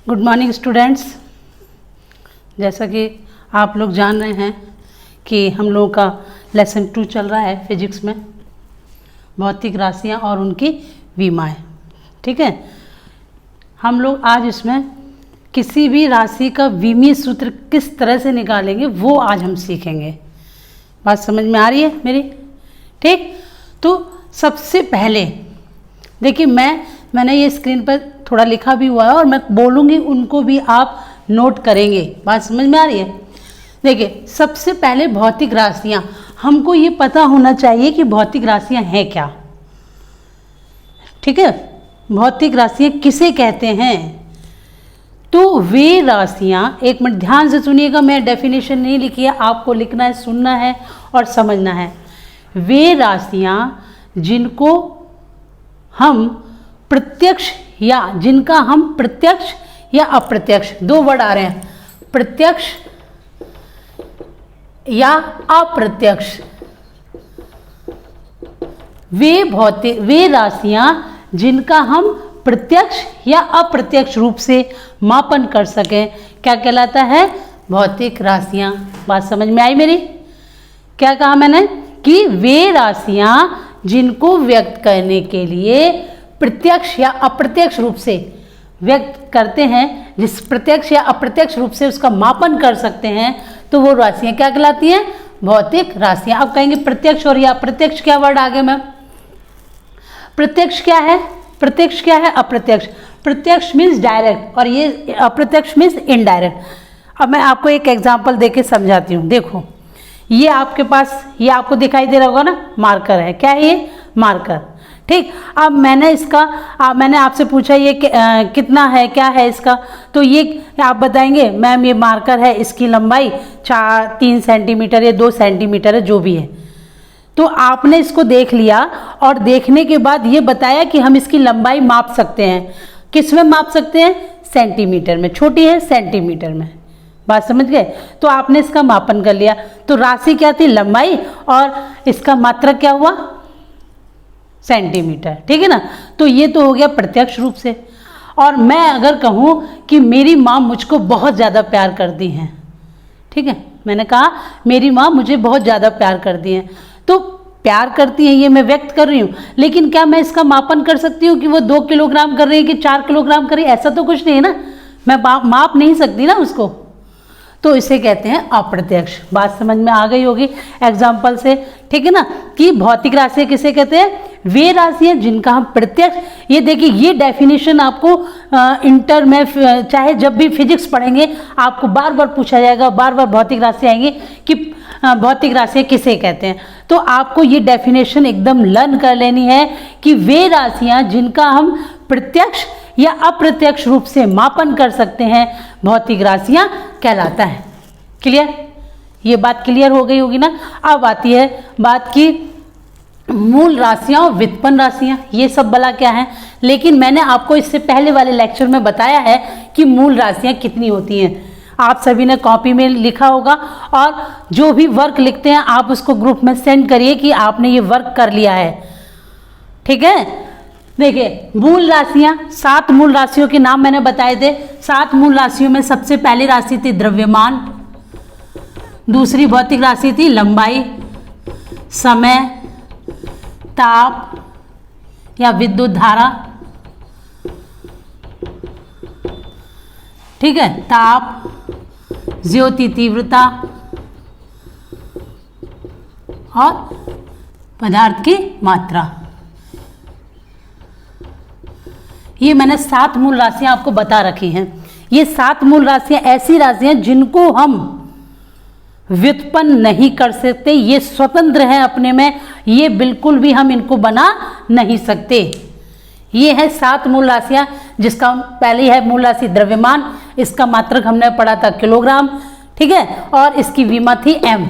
Good morning students. जैसा कि आप लोग जान रहे हैं कि हम लोगों का लेसन 2 चल रहा है फिजिक्स में, भौतिक राशियां और उनकी विमाएँ। ठीक है, हम लोग आज इसमें किसी भी राशि का विमीय सूत्र किस तरह से निकालेंगे वो आज हम सीखेंगे। बात समझ में आ रही है मेरी? ठीक, तो सबसे पहले देखिए मैंने ये स्क्रीन पर थोड़ा लिखा भी हुआ है और मैं बोलूँगी, उनको भी आप नोट करेंगे। बात समझ में आ रही है? देखिए, सबसे पहले भौतिक राशियाँ, हमको ये पता होना चाहिए कि भौतिक राशियाँ हैं क्या। ठीक है, भौतिक राशियाँ किसे कहते हैं? तो वे राशियाँ, एक मिनट ध्यान से सुनिएगा, मैं डेफिनेशन नहीं लिखी है, आपको लिखना है, सुनना है और समझना है। वे राशियाँ जिनको हम प्रत्यक्ष या जिनका हम प्रत्यक्ष या अप्रत्यक्ष, 2 वर्ड आ रहे हैं, प्रत्यक्ष या अप्रत्यक्ष, वे राशियां जिनका हम प्रत्यक्ष या अप्रत्यक्ष रूप से मापन कर सकें, क्या कहलाता है? भौतिक राशियां। बात समझ में आई मेरी? क्या कहा मैंने? कि वे राशियां जिनको व्यक्त करने के लिए प्रत्यक्ष या अप्रत्यक्ष रूप से व्यक्त करते हैं, जिस प्रत्यक्ष या अप्रत्यक्ष रूप से उसका मापन कर सकते हैं, तो वो राशियां क्या कहलाती हैं? भौतिक राशियां। अब कहेंगे प्रत्यक्ष और या अप्रत्यक्ष, क्या वर्ड आगे मैम? प्रत्यक्ष क्या है? प्रत्यक्ष क्या है? अप्रत्यक्ष। प्रत्यक्ष मीन्स डायरेक्ट और ये अप्रत्यक्ष मीन्स इनडायरेक्ट। अब मैं आपको एक एग्जाम्पल देके समझाती हूँ। देखो, ये आपके पास, ये आपको दिखाई दे रहा होगा ना, मार्कर है। क्या है ये? मार्कर। ठीक, अब मैंने आपसे पूछा ये कितना है, क्या है इसका, तो ये आप बताएंगे मैम ये मार्कर है, इसकी लंबाई 3 सेंटीमीटर या 2 सेंटीमीटर है, जो भी है। तो आपने इसको देख लिया और देखने के बाद ये बताया कि हम इसकी लंबाई माप सकते हैं। किस में माप सकते हैं? सेंटीमीटर में। छोटी है सेंटीमीटर में। बात समझ गए? तो आपने इसका मापन कर लिया, तो राशि क्या थी? लंबाई, और इसका मात्रक क्या हुआ? सेंटीमीटर। ठीक है ना? तो ये तो हो गया प्रत्यक्ष रूप से। और मैं अगर कहूँ कि मेरी माँ मुझको बहुत ज़्यादा प्यार करती हैं, ठीक है, मैंने कहा मेरी माँ मुझे बहुत ज़्यादा प्यार करती हैं, तो प्यार करती हैं ये मैं व्यक्त कर रही हूँ, लेकिन क्या मैं इसका मापन कर सकती हूँ कि वो 2 किलोग्राम कर रही है कि 4 किलोग्राम कर रही है? ऐसा तो कुछ नहीं है ना, मैं माप नहीं सकती ना उसको, तो इसे कहते हैं अप्रत्यक्ष। बात समझ में आ गई होगी एग्जाम्पल से। ठीक है ना, कि भौतिक राशियाँ किसे कहते हैं? वे राशियाँ जिनका हम प्रत्यक्ष, ये देखिए ये डेफिनेशन आपको इंटर में चाहे जब भी फिजिक्स पढ़ेंगे आपको बार बार पूछा जाएगा, बार बार भौतिक राशियाँ आएंगी कि भौतिक राशियाँ किसे कहते हैं। तो आपको ये डेफिनेशन एकदम लर्न कर लेनी है कि वे राशियाँ जिनका हम प्रत्यक्ष या अप्रत्यक्ष रूप से मापन कर सकते हैं, भौतिक राशियां कहलाता है। क्लियर? ये बात क्लियर हो गई होगी ना। अब आती है बात की मूल राशियां और व्युत्पन्न राशियां, ये सब भला क्या है? लेकिन मैंने आपको इससे पहले वाले लेक्चर में बताया है कि मूल राशियां कितनी होती हैं। आप सभी ने कॉपी में लिखा होगा, और जो भी वर्क लिखते हैं आप उसको ग्रुप में सेंड करिए कि आपने ये वर्क कर लिया है। ठीक है, देखिए मूल राशियां, 7 मूल राशियों के नाम मैंने बताए थे। 7 मूल राशियों में सबसे पहली राशि थी द्रव्यमान, दूसरी भौतिक राशि थी लंबाई, समय, ताप या विद्युत धारा। ठीक है, ताप, ज्योति तीव्रता और पदार्थ की मात्रा। ये मैंने 7 मूल राशियां आपको बता रखी हैं। ये 7 मूल राशियां ऐसी राशियां जिनको हम व्युत्पन्न नहीं कर सकते, ये स्वतंत्र हैं अपने में, ये बिल्कुल भी हम इनको बना नहीं सकते। ये है 7 मूल राशियां, जिसका पहली है मूल राशि द्रव्यमान, इसका मात्रक हमने पढ़ा था किलोग्राम। ठीक है, और इसकी विमा थी m।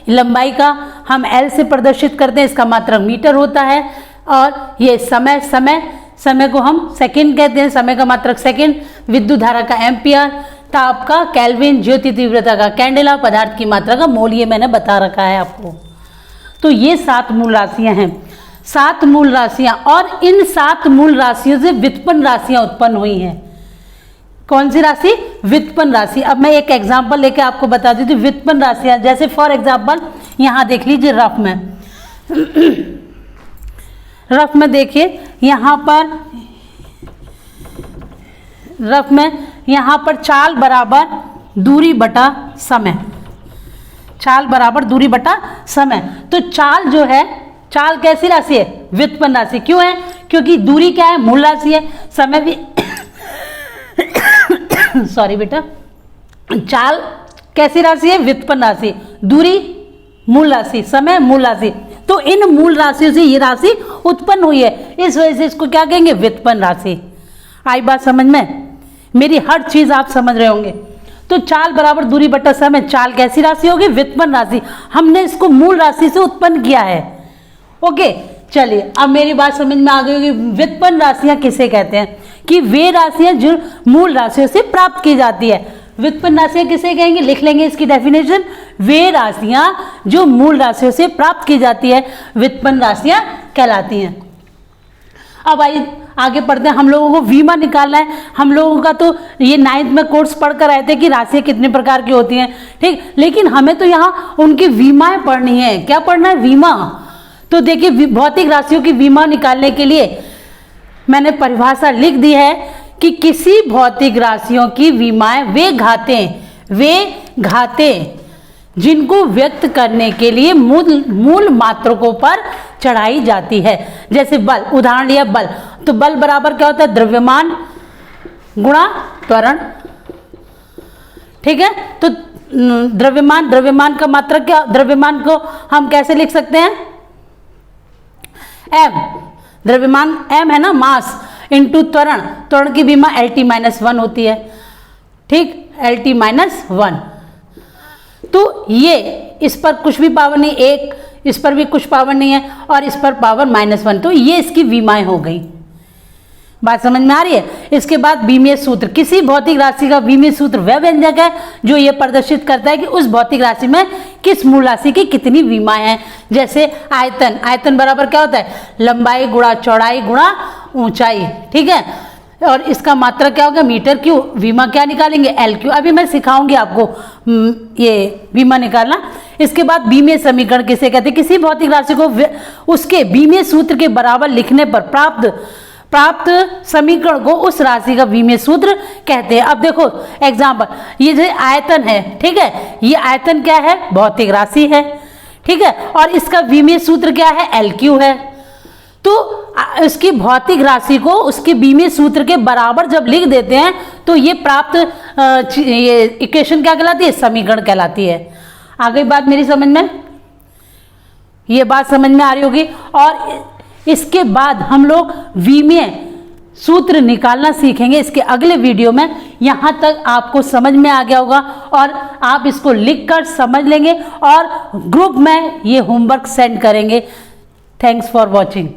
लंबाई का हम L से प्रदर्शित करते हैं, इसका मात्रक मीटर होता है। और ये समय को हम सेकंड कहते हैं, समय का मात्रक सेकंड, विद्युत धारा का एम्पियर, ताप का केल्विन, ज्योति तीव्रता का कैंडेला, पदार्थ की मात्रा का मोल, ये मैंने बता रखा है आपको। तो ये 7 मूल राशियां हैं। 7 मूल राशियां, और इन 7 मूल राशियों से व्युत्पन्न राशियां उत्पन्न हुई हैं। कौन सी राशि? व्युत्पन्न राशि। अब मैं एक एग्जांपल लेके आपको बता देती हूँ व्युत्पन्न राशियां। जैसे फॉर एग्जांपल यहाँ देख लीजिए रफ में, रफ में देखिए यहाँ पर, रफ में यहाँ पर चाल बराबर दूरी बटा समय, चाल बराबर दूरी बटा समय। तो चाल जो है, चाल कैसी राशि है? व्युत्पन्न राशि। क्यों है? क्योंकि दूरी क्या है? मूल राशि है। समय भी सॉरी बेटा, चाल कैसी राशि है? व्युत्पन्न राशि। दूरी मूल राशि, समय मूल राशि। तो इन मूल राशियों से ये राशि उत्पन्न हुई है, इस वजह से इसको क्या कहेंगे? व्युत्पन्न राशि। आई बात समझ में? मेरी हर चीज आप समझ रहे होंगे। तो चाल बराबर दूरी बटा समय, चाल कैसी राशि होगी? व्युत्पन्न राशि। हमने इसको मूल राशि से उत्पन्न किया है। ओके, चलिए अब मेरी बात समझ में आ गई होगी। व्युत्पन्न राशियां किसे कहते हैं? कि वे राशियां जो मूल राशियों से प्राप्त की जाती है। व्युत्पन्न राशियां किसे कहेंगे? लिख लेंगे इसकी डेफिनेशन। वे राशियां जो मूल राशियों से प्राप्त की जाती है व्युत्पन्न राशियां कहलाती हैं। अब आइए आगे पढ़ते हैं। हम लोगों को वीमा निकालना है। हम लोगों का तो ये 9th में कोर्स पढ़कर आए थे कि राशियां कितने प्रकार की होती हैं, ठीक। लेकिन हमें तो यहाँ उनकी वीमाएं पढ़नी है। क्या पढ़ना है? वीमा। तो देखिए भौतिक राशियों की वीमा निकालने के लिए मैंने परिभाषा लिख दी है कि किसी भौतिक राशियों की वीमाएं वे घातें जिनको व्यक्त करने के लिए मूल मात्रकों पर चढ़ाई जाती है। जैसे बल, उदाहरण लिया बल, तो बल बराबर क्या होता है? द्रव्यमान गुणा त्वरण, ठीक है। तो द्रव्यमान का मात्रक क्या? द्रव्यमान को हम कैसे लिख सकते हैं? एम, द्रव्यमान एम है ना, मास इंटू त्वरण। त्वरण की विमा LT-1 होती है, ठीक, LT-1। तो ये इस पर कुछ भी पावर नहीं, एक इस पर भी कुछ पावर नहीं है, और इस पर पावर -1। तो ये इसकी विमाएं हो गई। बात समझ में आ रही है? इसके बाद बीमीय सूत्र। किसी भौतिक राशि का बीमीय सूत्र वह व्यंजक है जो ये प्रदर्शित करता है कि उस भौतिक राशि में किस मूल राशि की कितनी विमाएं हैं। जैसे आयतन, आयतन बराबर क्या होता है? लंबाई गुणा चौड़ाई गुणा ऊंचाई, ठीक है। और इसका मात्रक क्या होगा? Metre cube. विमा क्या निकालेंगे? LQ। अभी मैं सिखाऊंगी आपको ये विमा निकालना। इसके बाद बीमीय समीकरण किसे कहते हैं? किसी भौतिक राशि को उसके बीमीय सूत्र के बराबर लिखने पर प्राप्त समीकरण को उस राशि का विमीय सूत्र कहते हैं। अब देखो एग्जांपल, ये जो आयतन है, ठीक है, ये आयतन क्या है? भौतिक राशि है, ठीक है, और इसका विमीय सूत्र क्या है? LQ है। तो इसकी भौतिक राशि को उसके विमीय सूत्र के बराबर जब लिख देते हैं तो ये प्राप्त ये इक्वेशन क्या कहलाती है? समीकरण कहलाती है। आ गई बात मेरी समझ में? ये बात समझ में आ रही होगी। और इसके बाद हम लोग विमीय सूत्र निकालना सीखेंगे इसके अगले वीडियो में। यहाँ तक आपको समझ में आ गया होगा और आप इसको लिखकर समझ लेंगे और ग्रुप में ये होमवर्क सेंड करेंगे। Thanks for watching.